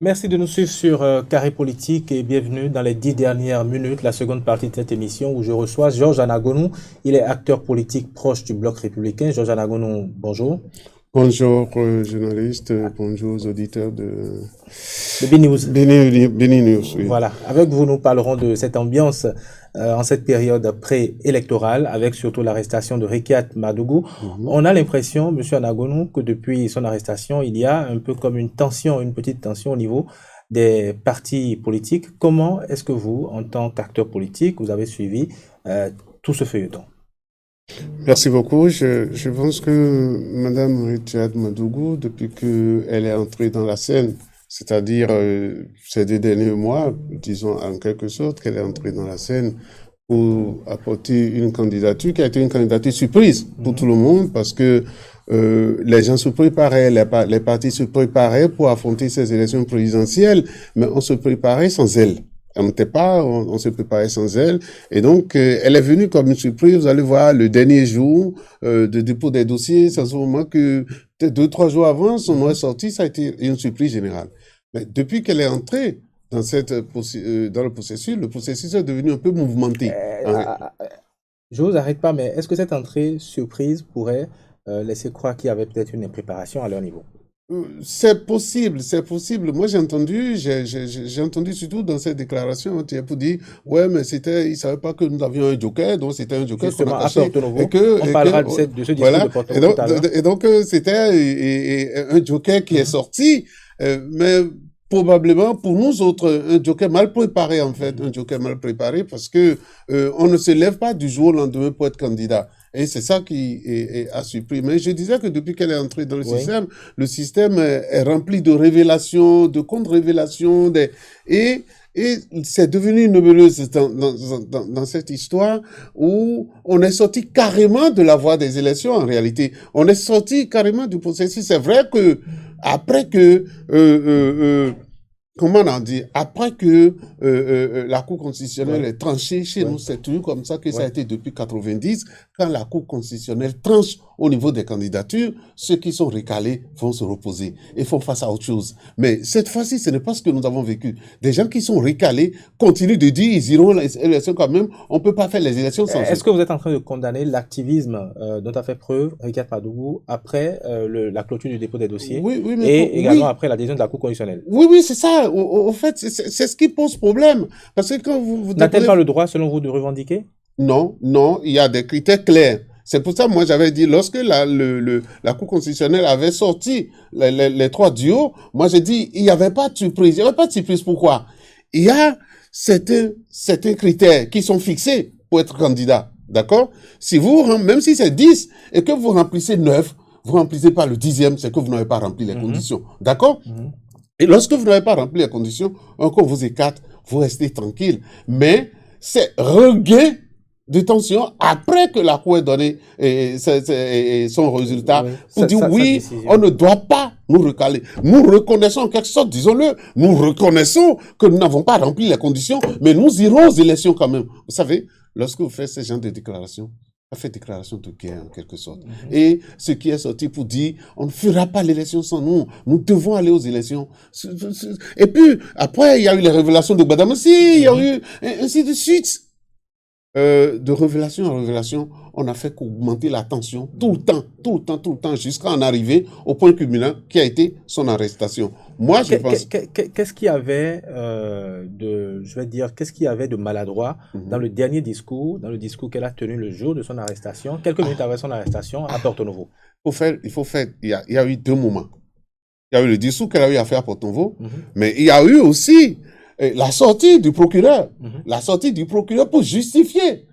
Merci de nous suivre sur Carré Politique et bienvenue dans les 10 dernières minutes, la seconde partie de cette émission où je reçois Georges Anagonou. Il est acteur politique proche du Bloc républicain. Georges Anagonou, bonjour. Bonjour journalistes, bonjour aux auditeurs de News. Béni News. Oui. Voilà, avec vous nous parlerons de cette ambiance en cette période pré-électorale avec surtout l'arrestation de Rekiat Madougou. On a l'impression, M. Anagonou, que depuis son arrestation, il y a un peu comme une tension, une petite tension au niveau des partis politiques. Comment est-ce que vous, en tant qu'acteur politique, vous avez suivi tout ce feuilleton? Merci beaucoup. Je pense que Mme Rekiat Madougou, depuis qu'elle est entrée dans la scène, c'est-à-dire ces 2 derniers mois, disons en quelque sorte qu'elle est entrée dans la scène pour apporter une candidature qui a été une candidature surprise pour tout le monde parce que les gens se préparaient, les partis se préparaient pour affronter ces élections présidentielles, mais on se préparait sans elle. On se préparait sans elle. Et donc, elle est venue comme une surprise. Vous allez voir, le dernier jour de dépôt des dossiers, c'est à ce moment que, peut-être 2-3 jours avant, son nom est sorti, ça a été une surprise générale. Mais depuis qu'elle est entrée dans le processus est devenu un peu mouvementé. Je vous arrête pas, mais est-ce que cette entrée surprise pourrait laisser croire qu'il y avait peut-être une impréparation à leur niveau? C'est possible. Moi, j'ai entendu surtout dans cette déclaration, pour dire, ouais, mais ils savaient pas que nous avions un joker, donc c'était un joker qu'on a caché. On parlera de ce discours voilà. de Porto-Novo tout à l'heure. Et donc, c'était un joker qui est sorti, mais probablement pour nous autres, un joker mal préparé, en fait, parce que on ne se lève pas du jour au lendemain pour être candidat. Et c'est ça qui a surpris. Mais je disais que depuis qu'elle est entrée dans le système est rempli de révélations, de contre-révélations, et c'est devenu une nébuleuse dans cette histoire où on est sorti carrément de la voie des élections en réalité. On est sorti carrément du processus. C'est vrai que après que comment on dit, après que la Cour constitutionnelle est tranchée chez nous, c'est toujours comme ça que ça a été depuis 90. Quand la Cour constitutionnelle tranche au niveau des candidatures, ceux qui sont recalés vont se reposer et font face à autre chose. Mais cette fois-ci, ce n'est pas ce que nous avons vécu. Des gens qui sont recalés continuent de dire ils iront les élections quand même. On peut pas faire les élections sans eux. Est-ce que vous êtes en train de condamner l'activisme dont a fait preuve Rekiat Madougou après la clôture du dépôt des dossiers et également après la décision de la Cour constitutionnelle? Oui, c'est ça. Au fait, c'est ce qui pose problème. Parce que quand vous n'a-t-elle pas le droit, selon vous, de revendiquer? Non, il y a des critères clairs. C'est pour ça, moi, j'avais dit, lorsque la Cour constitutionnelle avait sorti les 3 duos, moi, j'ai dit, il n'y avait pas de surprise. Il n'y avait pas de surprise. Pourquoi? Il y a certains critères qui sont fixés pour être candidat. D'accord? Même si c'est 10 et que vous remplissez 9, vous remplissez pas le 10e, c'est que vous n'avez pas rempli les conditions. D'accord? Et lorsque vous n'avez pas rempli les conditions, encore vous écarte, vous restez tranquille. Mais c'est regain de tension après que la Cour ait donné son résultat pour dire oui, on ne doit pas nous recaler. Nous reconnaissons en quelque sorte, disons-le, nous reconnaissons que nous n'avons pas rempli les conditions, mais nous irons aux élections quand même. Vous savez, lorsque vous faites ce genre de déclaration, ça fait déclaration de guerre en quelque sorte. Et ce qui est sorti pour dire, on ne fera pas l'élection sans nous, nous devons aller aux élections. Et puis, après, il y a eu les révélations de Gbadamassi, il y a eu ainsi de suite. De révélation en révélation, on a fait qu'augmenter la tension tout le temps, jusqu'à en arriver au point culminant qui a été son arrestation. Moi, je pense... Qu'est-ce qu'il y avait qu'est-ce qu'il y avait de maladroit dans le dernier discours, qu'elle a tenu le jour de son arrestation, quelques minutes après son arrestation à Porto-Novo? Il y a eu 2 moments. Il y a eu le discours qu'elle a eu à faire à Porto-Novo, mais il y a eu aussi la sortie du procureur, pour justifier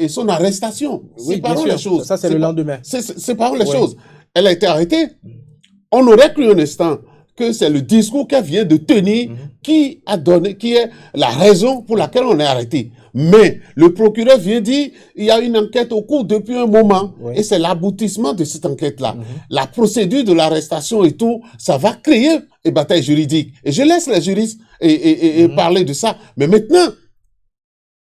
son arrestation. Séparons les choses. Ça, c'est le lendemain. Séparons les choses. Elle a été arrêtée. On aurait cru un instant que c'est le discours qu'elle vient de tenir qui est la raison pour laquelle on est arrêté. Mais le procureur vient dire, il y a une enquête au cours depuis un moment, et c'est l'aboutissement de cette enquête-là. La procédure de l'arrestation et tout, ça va créer une bataille juridique. Et je laisse les juristes parler de ça. Mais maintenant,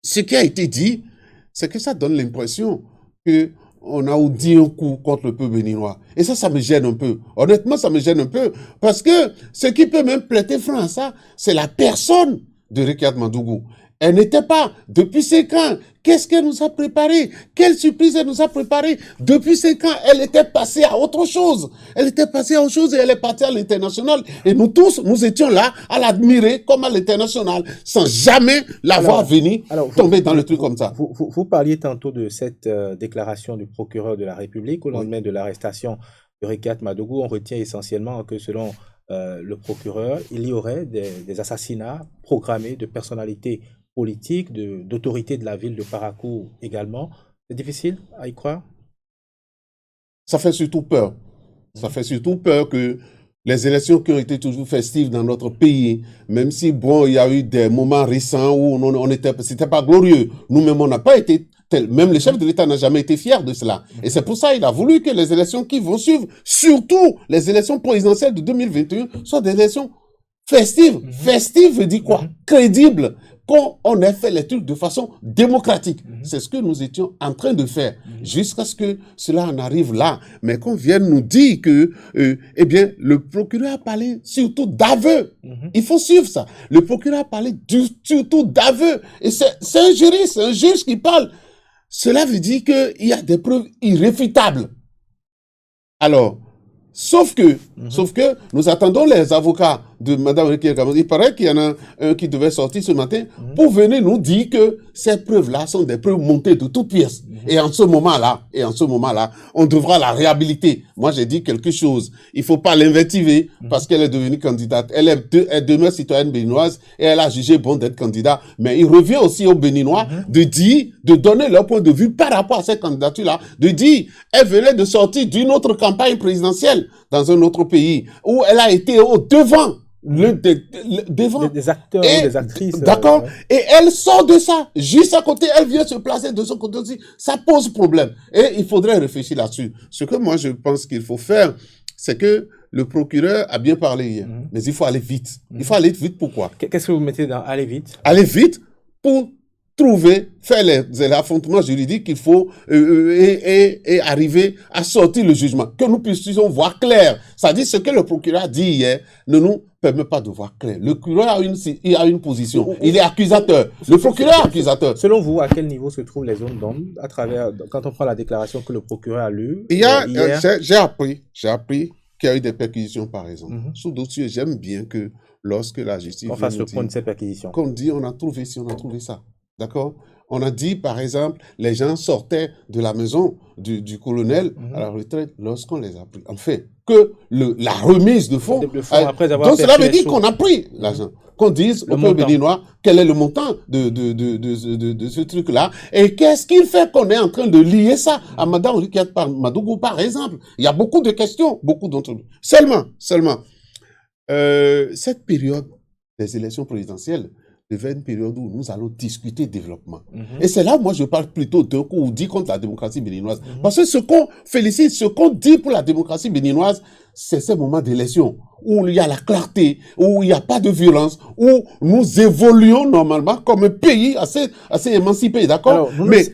ce qui a été dit, c'est que ça donne l'impression que on a dit un coup contre le peuple béninois. Et ça me gêne un peu. Honnêtement, ça me gêne un peu. Parce que ce qui peut même prêter frein à ça, c'est la personne de Rekiat Madougou. Elle n'était pas, depuis 5 ans, qu'est-ce qu'elle nous a préparé? Quelle surprise elle nous a préparé? Depuis 5 ans, elle était passée à autre chose. Elle était passée à autre chose et elle est partie à l'international. Et nous tous, nous étions là à l'admirer comme à l'international, sans jamais la voir venir tomber dans le truc comme ça. Vous parliez tantôt de cette déclaration du procureur de la République au lendemain de l'arrestation de Rekiat Madougou. On retient essentiellement que selon le procureur, il y aurait des assassinats programmés de personnalités politiques, d'autorités de la ville de Parakou également. C'est difficile à y croire? Ça fait surtout peur. Ça fait surtout peur que les élections qui ont été toujours festives dans notre pays, même si, bon, il y a eu des moments récents où c'était pas glorieux. Nous-mêmes, on n'a pas été même le chef de l'État n'a jamais été fier de cela. Et c'est pour ça qu'il a voulu que les élections qui vont suivre, surtout les élections présidentielles de 2021, soient des élections festives. Festive veut dire quoi? Crédible. Qu'on ait fait les trucs de façon démocratique. C'est ce que nous étions en train de faire jusqu'à ce que cela en arrive là. Mais qu'on vienne nous dire que, eh bien, le procureur a parlé surtout d'aveu. Il faut suivre ça. Le procureur a parlé surtout d'aveu. Et c'est un juriste, un juge qui parle. Cela veut dire qu'il y a des preuves irréfutables. Alors, sauf que nous attendons les avocats de Mme Rekiat Madougou. Il paraît qu'il y en a un qui devait sortir ce matin pour venir nous dire que ces preuves-là sont des preuves montées de toutes pièces. Et en ce moment-là, on devra la réhabiliter. Moi, j'ai dit quelque chose. Il faut pas l'invectiver parce qu'elle est devenue candidate. Elle demeure citoyenne béninoise et elle a jugé bon d'être candidat. Mais il revient aussi aux Béninois de donner leur point de vue par rapport à cette candidature-là, de dire, elle venait de sortir d'une autre campagne présidentielle dans un autre pays où elle a été au devant. Devant des acteurs ou des actrices. D'accord. Et elle sort de ça. Juste à côté, elle vient se placer de son côté aussi. Ça pose problème. Et il faudrait réfléchir là-dessus. Ce que moi, je pense qu'il faut faire, c'est que le procureur a bien parlé hier. Mais il faut aller vite. Il faut aller vite. Pourquoi? Qu'est-ce que vous mettez dans aller vite? Aller vite pour faire les affrontements juridiques qu'il faut et arriver à sortir le jugement. Que nous puissions voir clair. C'est-à-dire ce que le procureur a dit hier ne nous permet pas de voir clair. Le procureur a une position. Il est accusateur. Le procureur est accusateur. Selon vous, à quel niveau se trouvent les zones d'ombre à travers, quand on prend la déclaration que le procureur a lue? J'ai appris qu'il y a eu des perquisitions, par exemple. Sous dossier, j'aime bien que lorsque la justice... On fasse le point de cette perquisition. Qu'on dit, on a trouvé ci, on a trouvé ça. D'accord? On a dit, par exemple, les gens sortaient de la maison du colonel à la retraite lorsqu'on les a pris. En fait, que la remise de fonds... après avoir donc, cela veut dire qu'on a pris l'argent. Qu'on dise au peuple béninois quel est le montant de ce truc-là. Et qu'est-ce qu'il fait qu'on est en train de lier ça à Mme Rekiat Madougou, par exemple? Il y a beaucoup de questions, beaucoup d'entre nous. Seulement, cette période des élections présidentielles devait une période où nous allons discuter développement. Et c'est là, moi, je parle plutôt d'un coup où dit contre la démocratie béninoise. Parce que ce qu'on félicite, ce qu'on dit pour la démocratie béninoise, c'est ces moments d'élection où il y a la clarté, où il n'y a pas de violence, où nous évoluons normalement comme un pays assez émancipé, d'accord? Mais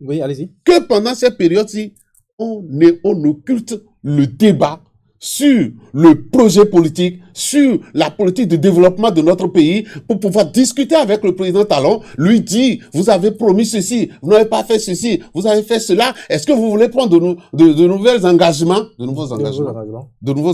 oui, allez-y. Que pendant cette période-ci, on occulte le débat sur le projet politique, sur la politique de développement de notre pays, pour pouvoir discuter avec le président Talon, lui dire, vous avez promis ceci, vous n'avez pas fait ceci, vous avez fait cela, est-ce que vous voulez prendre de nouveaux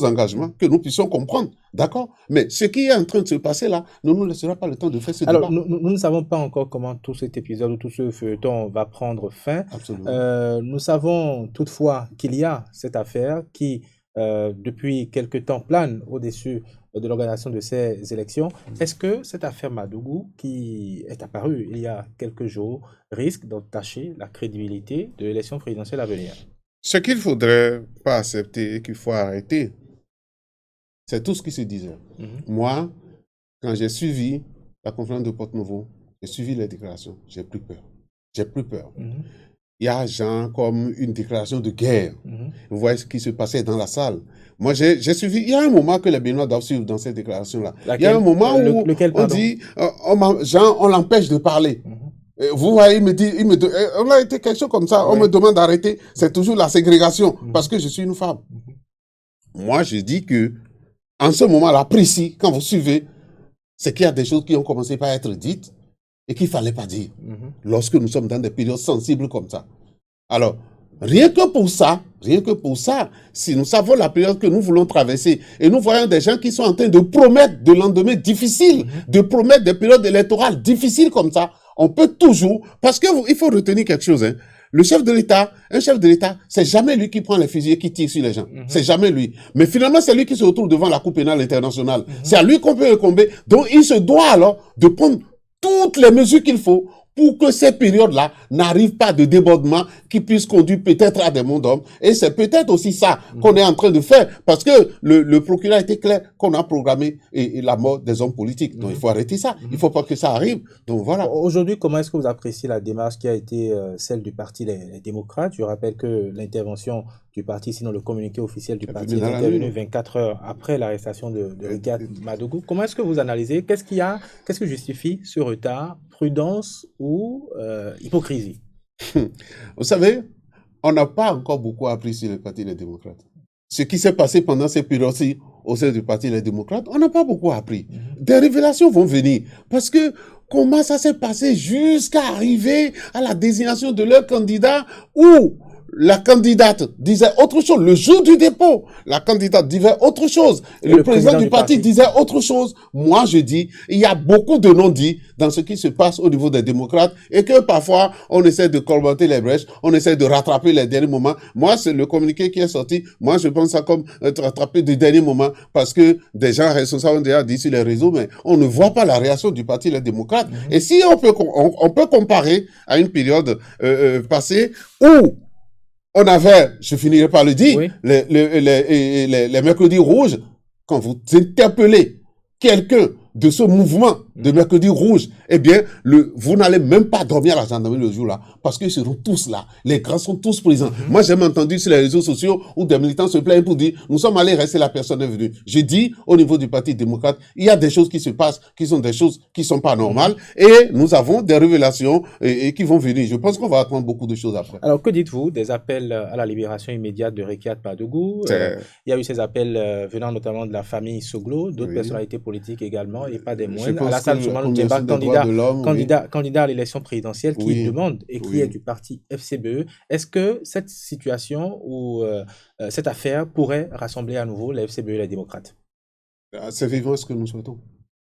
engagements, que nous puissions comprendre, d'accord? Mais ce qui est en train de se passer là, ne nous laissera pas le temps de faire ce débat. Alors, nous ne savons pas encore comment tout cet épisode ou tout ce feuilleton va prendre fin. Absolument. Nous savons toutefois qu'il y a cette affaire qui depuis quelque temps plane au-dessus de l'organisation de ces élections. Est-ce que cette affaire Madougou, qui est apparue il y a quelques jours, risque d'entacher la crédibilité de l'élection présidentielle à venir? Ce qu'il ne faudrait pas accepter et qu'il faut arrêter, c'est tout ce qui se disait. Moi, quand j'ai suivi la conférence de Porte-Nouveau, j'ai suivi les déclarations, j'ai plus peur. J'ai plus peur. Il y a genre comme une déclaration de guerre. Vous voyez ce qui se passait dans la salle. Moi, j'ai suivi. Il y a un moment que les Béninois doivent suivre dans cette déclaration-là. Il y a un moment où on dit, on l'empêche de parler. Vous voyez, on a été quelque chose comme ça, on me demande d'arrêter, c'est toujours la ségrégation, parce que je suis une femme. Moi, je dis que, en ce moment-là, précis, quand vous suivez, c'est qu'il y a des choses qui ont commencé par être dites et qu'il fallait pas dire, lorsque nous sommes dans des périodes sensibles comme ça. Alors, rien que pour ça, si nous savons la période que nous voulons traverser et nous voyons des gens qui sont en train de promettre de lendemains difficiles, de promettre des périodes électorales difficiles comme ça, on peut toujours, parce que il faut retenir quelque chose, hein. Le chef de l'État, un chef de l'État, c'est jamais lui qui prend les fusils et qui tire sur les gens. C'est jamais lui. Mais finalement, c'est lui qui se retrouve devant la Cour pénale internationale. C'est à lui qu'on peut incomber. Donc, il se doit alors de prendre toutes les mesures qu'il faut pour que ces périodes-là n'arrivent pas de débordement qui puissent conduire peut-être à des mondes d'hommes. Et c'est peut-être aussi ça qu'on est en train de faire, parce que le procureur était clair qu'on a programmé et la mort des hommes politiques. Donc il faut arrêter ça. Il faut pas que ça arrive. Donc voilà. Aujourd'hui, comment est-ce que vous appréciez la démarche qui a été celle du parti les démocrates? Je rappelle que l'intervention du parti, sinon le communiqué officiel du parti, est intervenu 24 heures après l'arrestation de Rigathi Madougou. Comment est-ce que vous analysez? Qu'est-ce que justifie ce retard? Prudence ou hypocrisie? Vous savez, on n'a pas encore beaucoup appris sur le parti des démocrates. Ce qui s'est passé pendant ces périodes-ci au sein du parti des démocrates, on n'a pas beaucoup appris. Des révélations vont venir. Parce que comment ça s'est passé jusqu'à arriver à la désignation de leur candidat où la candidate disait autre chose. Le jour du dépôt, la candidate disait autre chose. Le président du parti disait autre chose. Moi, je dis, il y a beaucoup de non-dits dans ce qui se passe au niveau des démocrates et que parfois, on essaie de colmater les brèches, on essaie de rattraper les derniers moments. Moi, c'est le communiqué qui est sorti. Moi, je pense ça comme rattraper du dernier moment parce que des gens responsables ont déjà dit sur les réseaux, mais on ne voit pas la réaction du parti des démocrates. Et si on peut comparer à une période passée où on avait, je finirai par le dire, les mercredis rouges, quand vous interpellez quelqu'un de ce mouvement de mercredi rouge, eh bien, vous n'allez même pas dormir à la gendarmerie le jour-là, parce qu'ils seront tous là. Les grands sont tous présents. Moi, j'ai entendu sur les réseaux sociaux où des militants se plaignent pour dire, nous sommes allés rester, la personne est venue. Je dis, au niveau du Parti démocrate, il y a des choses qui se passent, qui sont des choses qui sont pas normales, et nous avons des révélations et qui vont venir. Je pense qu'on va apprendre beaucoup de choses après. Alors, que dites-vous des appels à la libération immédiate de Rigathi Madougou? Il y a eu ces appels venant notamment de la famille Soglo, d'autres personnalités politiques également, et pas des moindres. Alassane Soumanou Djemba, candidat à l'élection présidentielle, qui demande et qui est du parti FCBE. Est-ce que cette situation ou cette affaire pourrait rassembler à nouveau les FCBE et les démocrates? C'est vivant ce que nous souhaitons.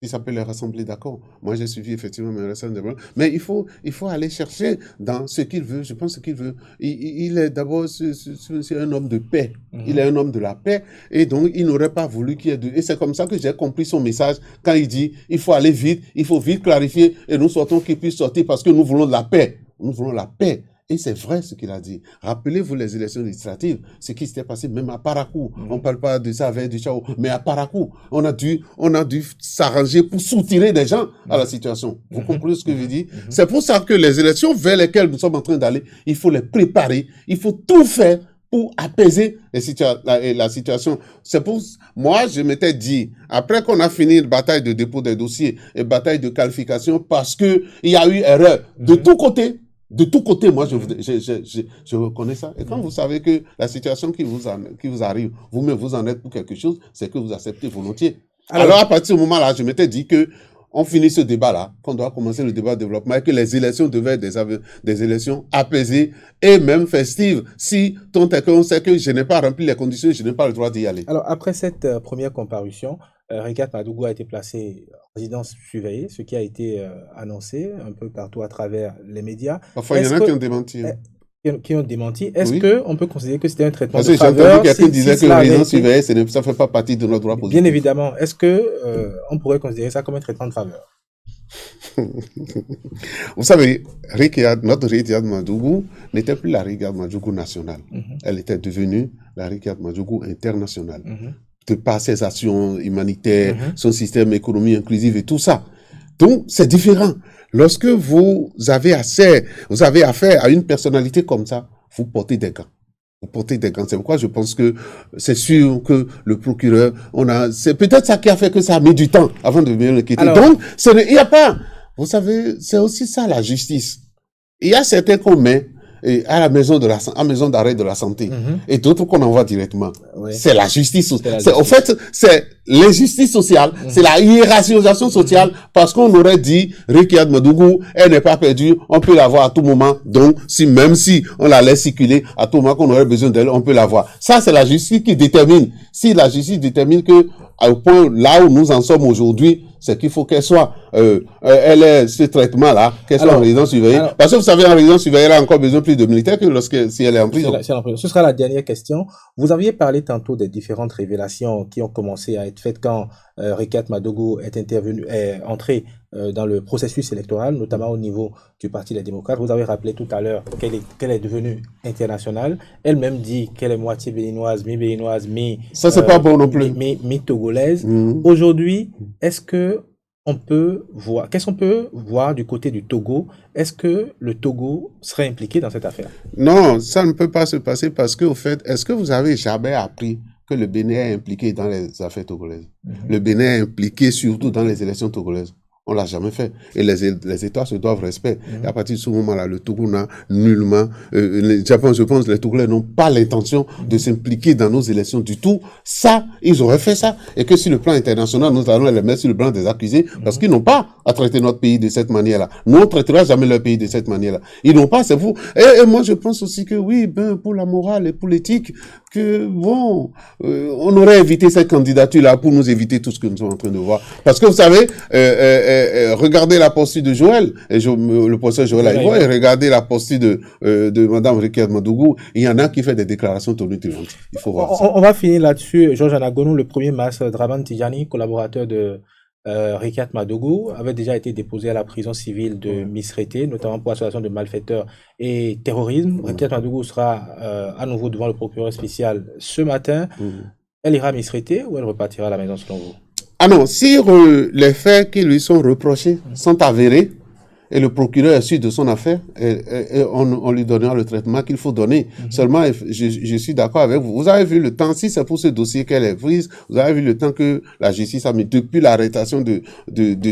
Si ça peut les rassembler, d'accord. Moi, j'ai suivi effectivement mes rassemblements. Mais il faut aller chercher dans ce qu'il veut. Je pense qu'il veut. Il est d'abord c'est un homme de paix. Il est un homme de la paix. Et donc, il n'aurait pas voulu qu'il y ait de... Et c'est comme ça que j'ai compris son message quand il dit, il faut aller vite, il faut vite clarifier et nous souhaitons qu'il puisse sortir parce que nous voulons de la paix. Nous voulons la paix. Et c'est vrai ce qu'il a dit. Rappelez-vous les élections législatives, ce qui s'était passé même à Parakou. On ne parle pas de ça avec du Chao, mais à Parakou, on a dû s'arranger pour soutirer des gens à la situation. Vous comprenez ce que je dis? C'est pour ça que les élections vers lesquelles nous sommes en train d'aller, il faut les préparer, il faut tout faire pour apaiser la situation. C'est pour moi, je m'étais dit, après qu'on a fini une bataille de dépôt des dossiers et bataille de qualification, parce que il y a eu erreur de tous côtés. De tous côtés, moi, je reconnais ça. Et quand vous savez que la situation qui vous arrive, vous-même, vous en êtes pour quelque chose, c'est que vous acceptez volontiers. Alors, à partir de ce moment-là, je m'étais dit que on finit ce débat-là, qu'on doit commencer le débat de développement et que les élections devaient être des élections apaisées et même festives. Si tant est qu'on sait que je n'ai pas rempli les conditions, je n'ai pas le droit d'y aller. Alors, après cette première comparution, Rigathi Madougou a été placé en résidence surveillée, ce qui a été annoncé un peu partout à travers les médias. Enfin, il y en a qui ont démenti. Qui ont démenti. Est-ce qu'on peut considérer que c'était un traitement de faveur? Parce que j'ai entendu quelqu'un disait que la résidence surveillée, ça ne fait pas partie de notre droit positif. Bien évidemment. Est-ce on pourrait considérer ça comme un traitement de faveur? Vous savez, notre Rigathi Madougou n'était plus la Rigathi Madougou nationale. Elle était devenue la Rigathi Madougou internationale. De par ses actions humanitaires, son système économique inclusif et tout ça. Donc, c'est différent. Lorsque vous avez affaire à une personnalité comme ça, vous portez des gants. Vous portez des gants. C'est pourquoi je pense que c'est sûr que le procureur, c'est peut-être ça qui a fait que ça a mis du temps avant de venir le quitter. Donc, il n'y a pas, Vous savez, c'est aussi ça la justice. Il y a certains qu'on met à la maison d'arrêt de la santé et d'autres qu'on envoie directement. Oui. C'est la justice. En fait, c'est l'injustice sociale, c'est la hiérarchisation sociale parce qu'on aurait dit Rekiat Madougou, elle n'est pas perdue, on peut la voir à tout moment. Donc, même si on la laisse circuler à tout moment qu'on aurait besoin d'elle, on peut la voir. Ça, c'est la justice qui détermine. Si la justice détermine que au point là où nous en sommes aujourd'hui, c'est qu'il faut qu'elle soit, elle ait ce traitement-là, qu'elle soit en résidence surveillée. Parce que vous savez, en résidence surveillée, elle a encore besoin plus de militaires que si elle est en prison. Ce sera la dernière question. Vous aviez parlé tantôt des différentes révélations qui ont commencé à être faites quand Rekiat Madougou est entré dans le processus électoral, notamment au niveau du Parti des démocrates. Vous avez rappelé tout à l'heure qu'elle est devenue internationale. Elle-même dit qu'elle est moitié béninoise, mi-béninoise, ça, c'est pas bon non plus. Mi-togolaise. Aujourd'hui, qu'est-ce qu'on peut voir du côté du Togo? Est-ce que le Togo serait impliqué dans cette affaire? Non, ça ne peut pas se passer parce que, au fait, est-ce que vous avez jamais appris que le Bénin est impliqué dans les affaires togolaises? Le Bénin est impliqué surtout dans les élections togolaises. On l'a jamais fait. Et les États se doivent respect. Et à partir de ce moment-là, le Togo n'a nullement, je pense, les Togolais n'ont pas l'intention de s'impliquer dans nos élections du tout. Ça, ils auraient fait ça. Et que sur le plan international, nous allons les mettre sur le banc des accusés parce qu'ils n'ont pas à traiter notre pays de cette manière-là. Nous, on ne traitera jamais leur pays de cette manière-là. Ils n'ont pas, c'est vous. Et moi, je pense aussi que oui, pour la morale et pour l'éthique, que bon, on aurait évité cette candidature-là pour nous éviter tout ce que nous sommes en train de voir. Parce que vous savez, regardez la posture de Joël, le professeur Joël Aïvo, et regardez la posture de Madame Rekiat Madougou. Il y en a qui fait des déclarations tonitruantes. Il faut voir ça. On va finir là-dessus. Georges Anagonou, le 1er mars, Draman Tijani, collaborateur de Rekiat Madougou, avait déjà été déposé à la prison civile de Misrété, notamment pour association de malfaiteurs et terrorisme. Rekiat Madougou sera à nouveau devant le procureur spécial ce matin. Elle ira à Misrété ou elle repartira à la maison selon vous? Ah non, si les faits qui lui sont reprochés sont avérés et le procureur est sûr de son affaire, et on lui donnera le traitement qu'il faut donner. Seulement, je suis d'accord avec vous. Vous avez vu le temps, si c'est pour ce dossier qu'elle est prise, vous avez vu le temps que la justice a mis depuis l'arrestation de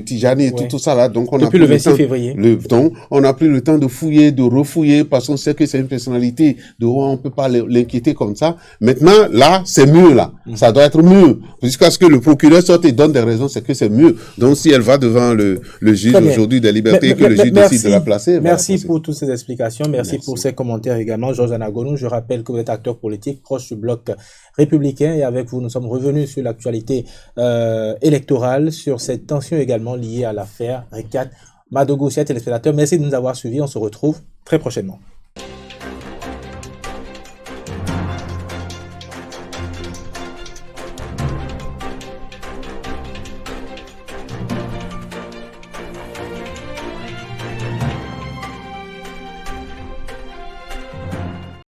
Tijani et tout ça là. Donc depuis le 26 février. Donc, on a pris le temps de fouiller, de refouiller, parce qu'on sait que c'est une personnalité de où on peut pas l'inquiéter comme ça. Maintenant, là, c'est mieux là. Ça doit être mieux. Jusqu'à ce que le procureur sorte et donne des raisons, c'est que c'est mieux. Donc, si elle va devant le juge aujourd'hui des libertés, que le juge décide de la placer. Merci pour toutes ces explications. Merci pour ces commentaires également. Georges Anagonou, je rappelle que vous êtes acteur politique proche du bloc républicain et avec vous, nous sommes revenus sur l'actualité électorale, sur cette tension également liée à l'affaire Rekiat Madougou. Chers téléspectateurs, merci de nous avoir suivis. On se retrouve très prochainement.